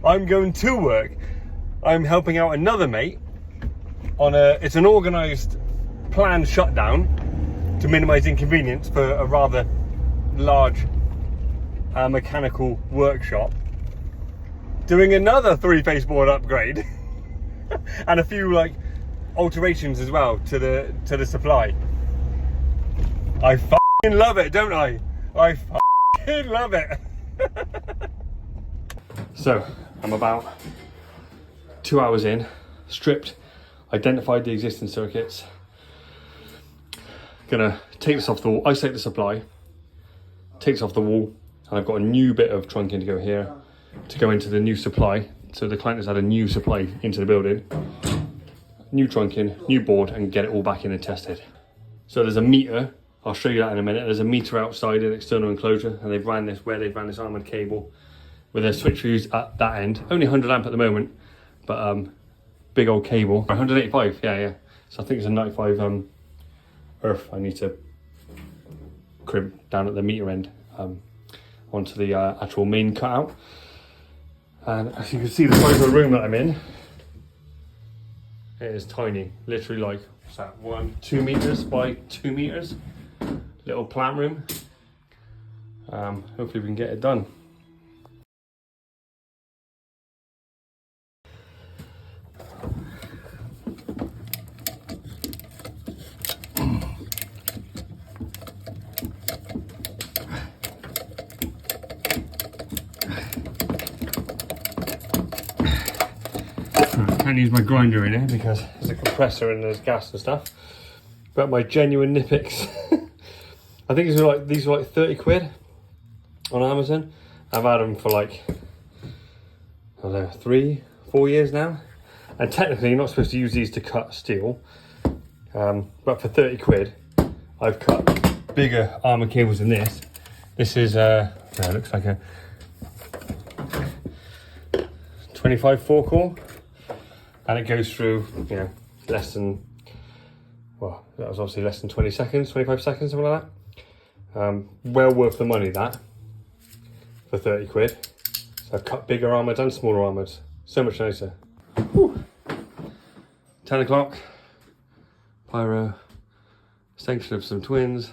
I'm going to work. I'm helping out another mate on it's an organised planned shutdown to minimise inconvenience for a rather large mechanical workshop, doing another 3-face board upgrade and a few like alterations as well to the supply. I fucking love it, don't I? I fucking love it. So I'm about 2 hours in, stripped, identified the existing circuits. Gonna take this off the wall, isolate the supply, take this off the wall, and I've got a new bit of trunking to go here to go into the new supply. So the client has had a new supply into the building, new trunking, new board, and get it all back in and tested. So there's a meter, I'll show you that in a minute. There's a meter outside an external enclosure, and they've ran this armoured cable with a switch fuse at that end. Only 100 amp at the moment, but big old cable. 185, yeah. So I think it's a 95 earth I need to crimp down at the meter end onto the actual main cutout. And as you can see, the size of the room that I'm in, it is tiny. Literally like, what's that, 2 meters by 2 meters. Little plant room. Hopefully we can get it done. I can't use my grinder in here because there's a compressor and there's gas and stuff. But my genuine Nippics, I think these are like 30 quid on Amazon. I've had them for like, I don't know, 3-4 years now. And technically you're not supposed to use these to cut steel. But for 30 quid, I've cut bigger armour cables than this. This is, it looks like a 25 4-core. And it goes through, you know, less than, well, that was obviously less than 20 seconds, 25 seconds, something like that. Well worth the money, that, for 30 quid. So I've cut bigger armours and smaller armours. So much nicer. Whew. 10 o'clock. Pyro. Sanction of some twins.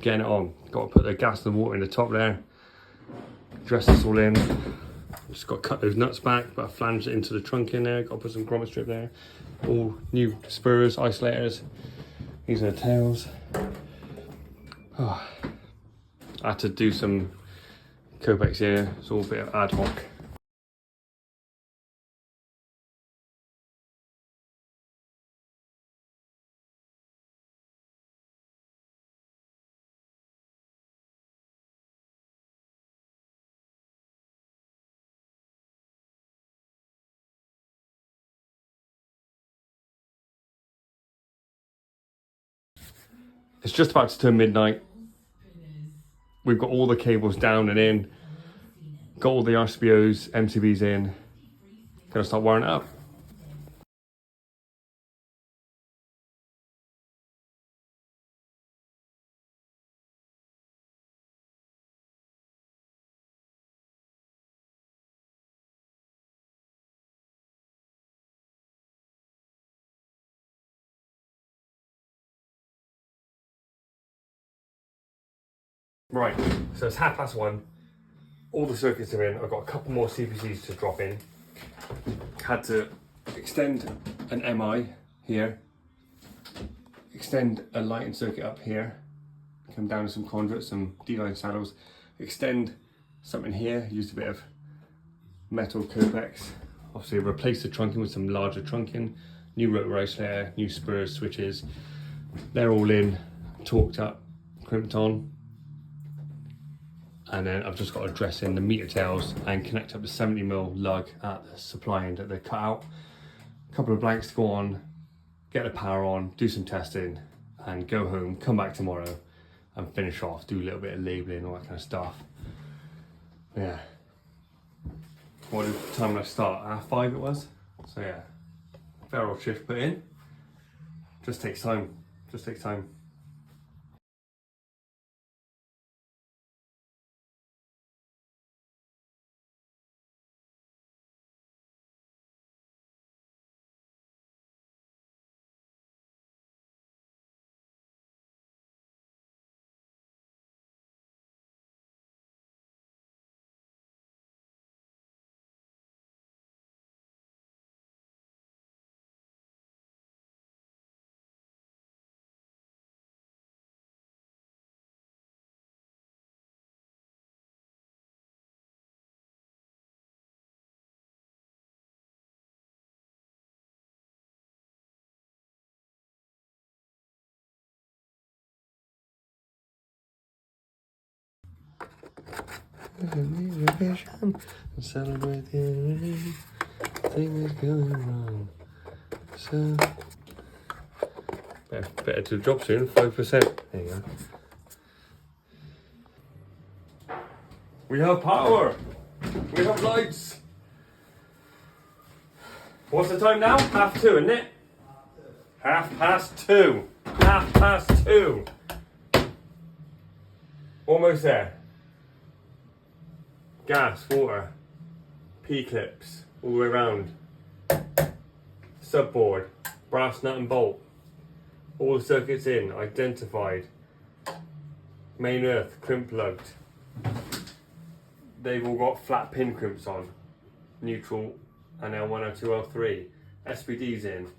Getting it on. Got to put the gas and the water in the top there. Dress this all in. Just got to cut those nuts back, but I flanged it into the trunk in there. Got to put some grommet strip there. All new spurs, isolators. These are the tails. Oh. I had to do some Copex here. It's all a bit of ad hoc. It's just about to turn midnight. We've got all the cables down and in. Got all the RCBOs, MCBs in. Gonna start wiring it up. Right, so it's 1:30. All the circuits are in. I've got a couple more CPCs to drop in. Had to extend an MI here, extend a lighting circuit up here, come down to some conduits, some D-line saddles, extend something here, used a bit of metal Copex. Obviously replace the trunking with some larger trunking, new rotor isolator, new spurs, switches. They're all in, torqued up, crimped on. And then I've just got to dress in the meter tails and connect up the 70mm lug at the supply end at the cutout. A couple of blanks to go on, get the power on, do some testing, and go home, come back tomorrow and finish off, do a little bit of labelling, all that kind of stuff. Yeah. What time did I start? 5 it was. So yeah, fair old shift put in. Just takes time, Celebrate the thing is going wrong. So better to drop soon, 5%. There you go. We have power. We have lights. What's the time now? 2:30, isn't it? 2:30. 2:30. Almost there. Gas, water, P-clips all the way around. Subboard, brass nut and bolt. All the circuits in, identified. Main earth, crimp plugged. They've all got flat pin crimps on. Neutral and L1, L2, L3. SPD's in.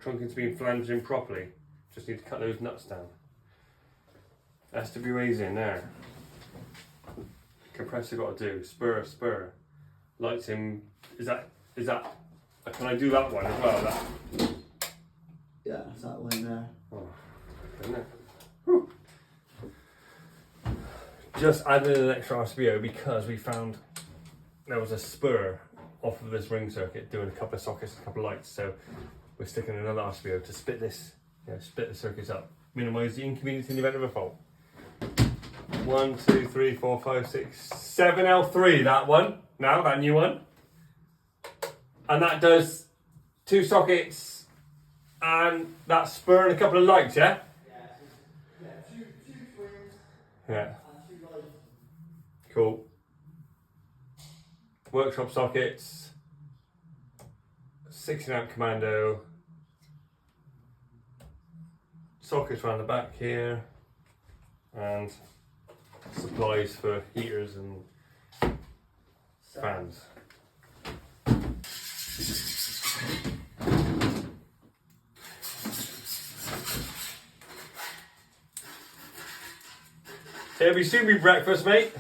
Trunking's been flanged in properly. Just need to cut those nuts down. SWA's in there. Compressor got to do. Spur. Lights in. Is that? Can I do that one as well? That. Yeah, it's that one there. Oh, isn't it? Whew. Just added an extra RCBO because we found there was a spur off of this ring circuit doing a couple of sockets, a couple of lights. So we're sticking another RCBO to split this, split the circuits up, minimise the inconvenience in the event of a fault. 1, 2, 3, 4, 5, 6, 7 L3. That one now, that new one, and that does 2 sockets and that spur and a couple of lights. Yeah. Two swings. Yeah. And 2 lights. Cool. Workshop sockets. 16 amp commando. Sockets around the back here, and supplies for heaters and fans. It'll soon be breakfast, mate.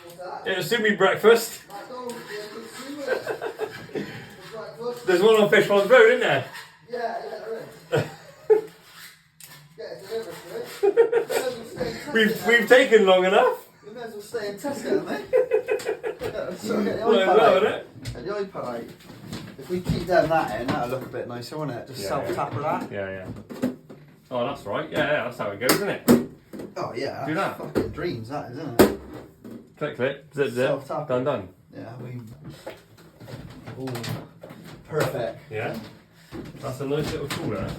What's that? It'll soon be breakfast. There's one on Fish Ponds Road, isn't there? Yeah, there is. Get it delivered to it. We've taken long enough. You may as well stay in Tesco, mate. So get the Well, iPad well, out. isn't it? Get the iPad out. If we keep down that end, that'll look a bit nicer, won't it? Just Yeah, self-tapper that. Yeah. Oh, that's right. Yeah, that's how it goes, isn't it? Oh yeah, Do that. fucking dreams, that is, isn't it? Click, zip, Self-tapping. done. Yeah, perfect. Yeah. That's a nice little tool there.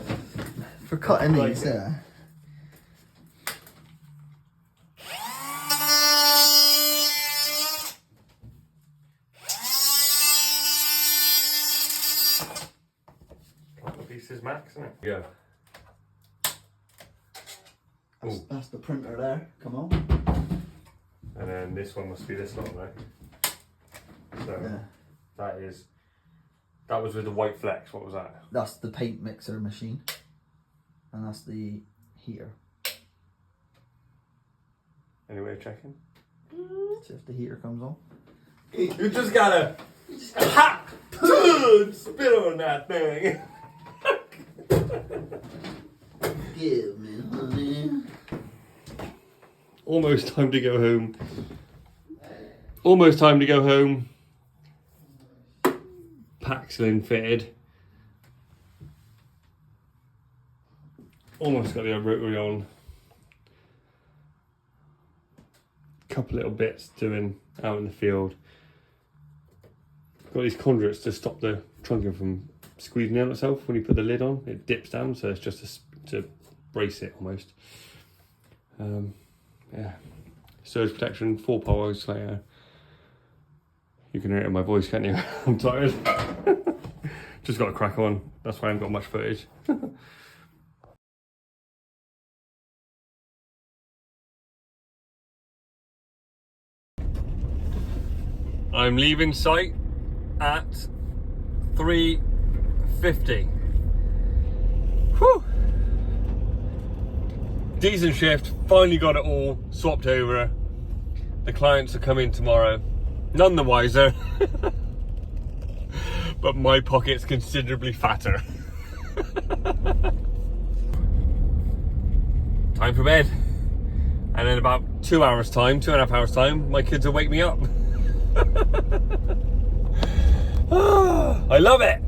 For cutting Like these, it. yeah. Couple of pieces max, isn't it? Yeah. That's the printer there. Come on. And then this one must be this long, right? So Yeah. that was with the white flex. What was that? That's the paint mixer machine. And that's the heater. Any way of checking? See if the heater comes on. You just gotta ha! Spit on that thing. Give me honey. Almost time to go home. Almost time to go home. Paxlin fitted. Almost got the rotary on. Couple little bits doing out in the field. Got these conduits to stop the trunking from squeezing out itself when you put the lid on. It dips down, so it's just to brace it almost. Yeah, surge protection, 4-pole oscillator. You can hear it in my voice, can't you? I'm tired. Just got to crack on. That's why I haven't got much footage. I'm leaving site at 3:50. Whew. Decent shift, finally got it all swapped over. The clients are coming tomorrow, none the wiser, but my pocket's considerably fatter. Time for bed, and in about 2 hours time, 2.5 hours time, my kids will wake me up. I love it.